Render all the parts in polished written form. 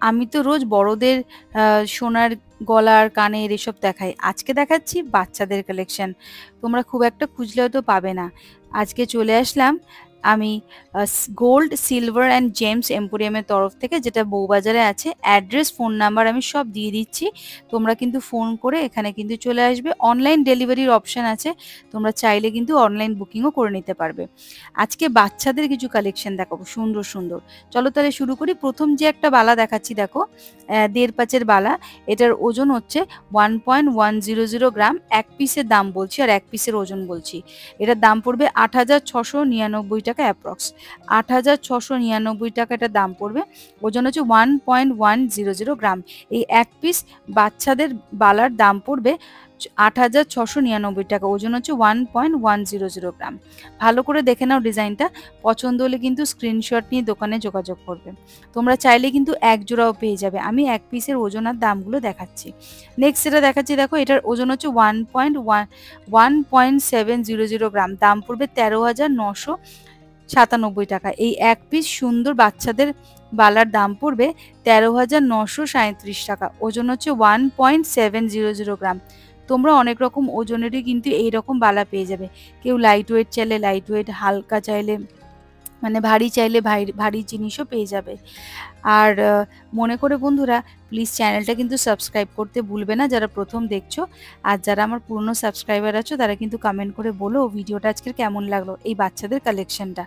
আমি তো রোজ বড়দের সোনার গলার, কানের এসব দেখাই। আজকে দেখাচ্ছি বাচ্চাদের কালেকশন। তোমরা খুব একটা খুঁজলে হয়তো পাবে না। আজকে চলে আসলাম আমি গোল্ড, সিলভার অ্যান্ড জেমস এম্পোরিয়ামের তরফ থেকে, যেটা বউবাজারে আছে। অ্যাড্রেস, ফোন নাম্বার আমি সব দিয়ে দিচ্ছি। তোমরা কিন্তু ফোন করে এখানে কিন্তু চলে আসবে। অনলাইন ডেলিভারির অপশন আছে। তোমরা চাইলে কিন্তু অনলাইন বুকিংও করে নিতে পারবে। আজকে বাচ্চাদের কিছু কালেকশন দেখাবো, সুন্দর সুন্দর। চলো তাহলে শুরু করি। প্রথম যে একটা বালা দেখাচ্ছি দেখো, ১.৫ পাঁচের বালা। এটার ওজন হচ্ছে 1.100 গ্রাম। এক পিসের দাম বলছি আর এক পিসের ওজন বলছি। এটার দাম পড়বে ৮,৬৯৯ টাকা অ্যাপ্রক্স। ৮,৬৯৯ টাকা এটার দাম পড়বে। ওজন হচ্ছে 1.100 গ্রাম। এই এক পিস বাচ্চাদের বালার দাম পড়বে ৮,৬৯৯ টাকা। ওজন হচ্ছে 1.100 গ্রাম। ভালো করে দেখে নাও ডিজাইনটা। পছন্দ হলে কিন্তু স্ক্রিনশট নিয়ে দোকানে যোগাযোগ করবে। তোমরা চাইলে কিন্তু এক জোড়াও পেয়ে যাবে। আমি এক পিসের ওজন আর দামগুলো দেখাচ্ছি। নেক্সট যেটা দেখাচ্ছি দেখো, এটার ওজন হচ্ছে 1.700 গ্রাম। দাম পড়বে ১৩,৯৯৭ টাকা। এই এক পিস সুন্দর বাচ্চাদের বালার দাম পড়বে ১৩,৯৩৭ টাকা। ওজন হচ্ছে 1.700 গ্রাম। তোমরা অনেক রকম ওজনেরই কিন্তু এইরকম বালা পেয়ে যাবে। কেউ লাইট ওয়েট চাইলে লাইট ওয়েট, হালকা চাইলে মানে ভারী চাইলে ভারী জিনিসও পেয়ে যাবে। আর মনে করে বন্ধুরা, প্লিজ চ্যানেলটা কিন্তু সাবস্ক্রাইব করতে ভুলবে না যারা প্রথম দেখছো। আর যারা আমার পুরনো সাবস্ক্রাইবার আছো তারা কিন্তু কমেন্ট করে বলো ভিডিওটা আজকের কেমন লাগলো, এই বাচ্চাদের কালেকশনটা।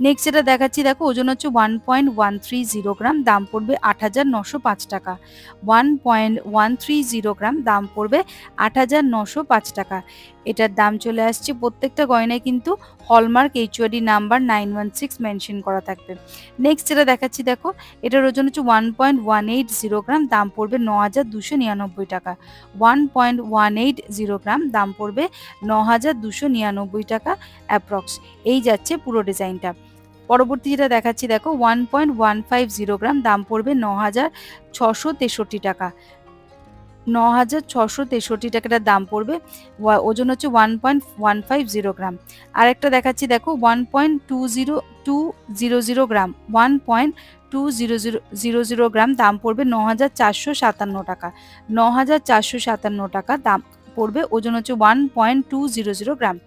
নেক্সট যেটা দেখাচ্ছি দেখো, ওজন হচ্ছে 1.130 গ্রাম। দাম পড়বে ৮,৯০৫ টাকা। 1.130 গ্রাম। দাম পড়বে ৮,৯০৫ টাকা। এটার দাম চলে আসছে। প্রত্যেকটা গয়নায় কিন্তু হলমার্ক HUID নাম্বার 916 মেনশন করা থাকবে। নেক্সট যেটা দেখাচ্ছি দেখো, এটার ওজন হচ্ছে 1.180 গ্রাম। দাম পড়বে ৯,২৯৯ টাকা। 1.180 গ্রাম। দাম পড়বে ৯,২৯৯ টাকা অ্যাপ্রক্স। এই যাচ্ছে পুরো ডিজাইনটা। পরবর্তী যেটা দেখাচ্ছি দেখো, 1.150 গ্রাম। দাম পড়বে ৯,৬৬৩ টাকা। ৯,৬৬৩ টাকাটার দাম পড়বে। ওজন হচ্ছে 1.150 গ্রাম। আরেকটা দেখাচ্ছি দেখো, 1.200 গ্রাম। 1.200 গ্রাম। দাম পড়বে ৯,৪৫৭ টাকা। ৯,৪৫৭ টাকা দাম পড়বে। ওজন হচ্ছে 1.200 গ্রাম।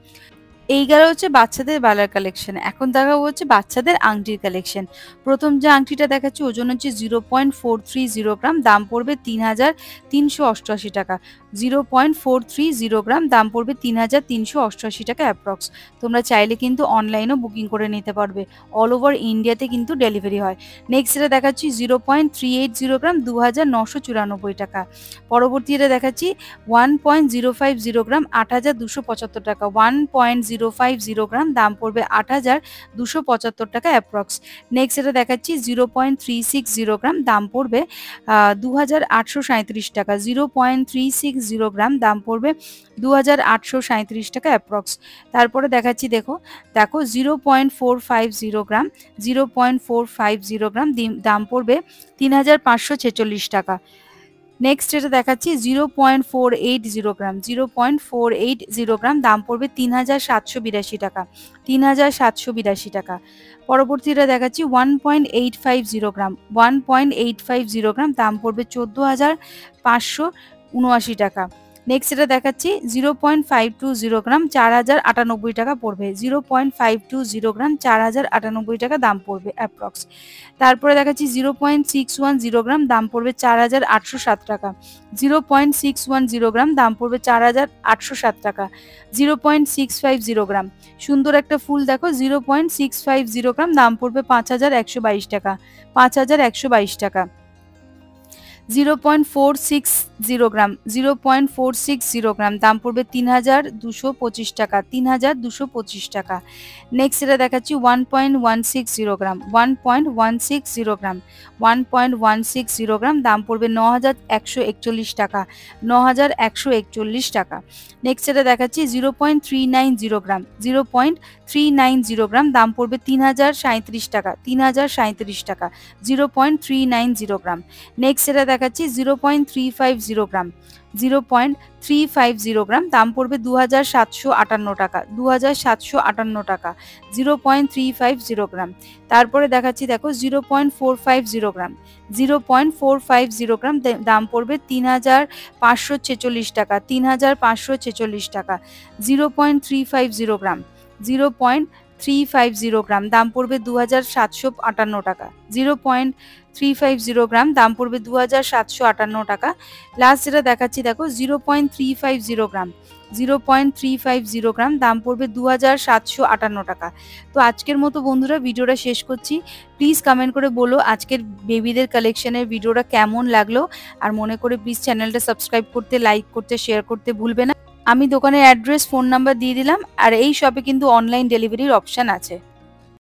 এই গেল হচ্ছে বাচ্চাদের বালার কালেকশন। এখন দেখাবো হচ্ছে বাচ্চাদের আংটির কালেকশন। প্রথম যে আংটিটা দেখাচ্ছি, ওজন হচ্ছে 0.430 গ্রাম। দাম পড়বে ৩,৩৮৮ টাকা। 0.430 গ্রাম। দাম পড়বে ৩,৩৮৮ টাকা অ্যাপ্রক্স। তোমরা চাইলে কিন্তু অনলাইনেও বুকিং করে নিতে পারবে। অল ওভার ইন্ডিয়াতে কিন্তু ডেলিভারি হয়। নেক্সট এটা দেখাচ্ছি 0.380 গ্রাম। ২,৯৯৪ টাকা। পরবর্তী এটা দেখাচ্ছি 1.050 গ্রাম। ৮,২৭৫ টাকা। 1.050 গ্রাম। দাম পড়বে ৮,২৭৫ টাকা অ্যাপ্রক্স। নেক্সট এটা দেখাচ্ছি 0.360 গ্রাম। দাম পড়বে ২,৮৩৭ টাকা। 0.360 গ্রাম। দাম পড়বে ২,৮৩৭ টাকা অ্যাপ্রক্স। তারপরে দেখাচ্ছি দেখো 0.450 গ্রাম। 0.450 গ্রাম। দাম পড়বে ৩,৫৪৬ টাকা। নেক্সট যেটা দেখাচ্ছি 0.480 গ্রাম। 0.480 গ্রাম। দাম পড়বে ৩,৭৮২ টাকা। ৩,৭৮২ টাকা। পরবর্তীটা দেখাচ্ছি 1.850 গ্রাম। 1.850 গ্রাম। দাম পড়বে ১৪,৫৭৯ টাকা। নেক্সট এটা দেখাচ্ছি 0.520 গ্রাম। ৪,০৯৮ টাকা পড়বে। 0.520 গ্রাম। ৪,০৯৮ টাকা দাম পড়বে অ্যাপ্রক্স। তারপরে দেখাচ্ছি 0.610 গ্রাম। দাম পড়বে ৪,৮০৭ টাকা। 0.610 গ্রাম। দাম পড়বে ৪,৮০৭ টাকা। 0.650 গ্রাম। সুন্দর একটা ফুল দেখো, 0.650 গ্রাম। দাম পড়বে ৫,১২২ টাকা। ৫,১২২ টাকা। 0.460 গ্রাম। 0.460 গ্রাম। দাম পড়বে ৩,২২৫ টাকা। ৩,২২৫ টাকা। নেক্সট এটা দেখাচ্ছি 1.160 গ্রাম। 1.160 গ্রাম। 1.160 গ্রাম। দাম পড়বে ৯,১৪১ টাকা। ৯,১৪১ টাকা। নেক্সট এটা দেখাচ্ছি 0.390 গ্রাম। 0.390 গ্রাম, দাম পড়বে 3037 টাকা, 3037 টাকা, 0.390 গ্রাম। নেক্সট এটা দেখাচ্ছি 0.350 গ্রাম, 0.350 গ্রাম, দাম পড়বে 2758 টাকা, 2758 টাকা, 0.350 গ্রাম। তারপরে দেখাচ্ছি দেখো 0.450 গ্রাম, 0.450 গ্রাম, দাম পড়বে 3546 টাকা, 3546 টাকা। 0.350 গ্রাম, 0.350 গ্রাম, দাম পড়বে 2758 টাকা, 0.350 গ্রাম, দাম পড়বে 2758 টাকা। লাস্ট যেটা দেখাচ্ছি দেখো 0.350 গ্রাম, 0.350 গ্রাম, দাম পড়বে 2758 টাকা। তো আজকের মতো বন্ধুরা ভিডিওটা শেষ করছি। প্লিজ কমেন্ট করে বলো আজকের বেবিদের কালেকশনের ভিডিওটা কেমন লাগলো, আর মনে করে প্লিজ চ্যানেলটা সাবস্ক্রাইব করতে, লাইক করতে, শেয়ার করতে ভুলবে না। আমি দোকানের অ্যাড্রেস, ফোন নাম্বার দিয়ে দিলাম, আর এই শপে কিন্তু অনলাইন ডেলিভারির অপশান আছে।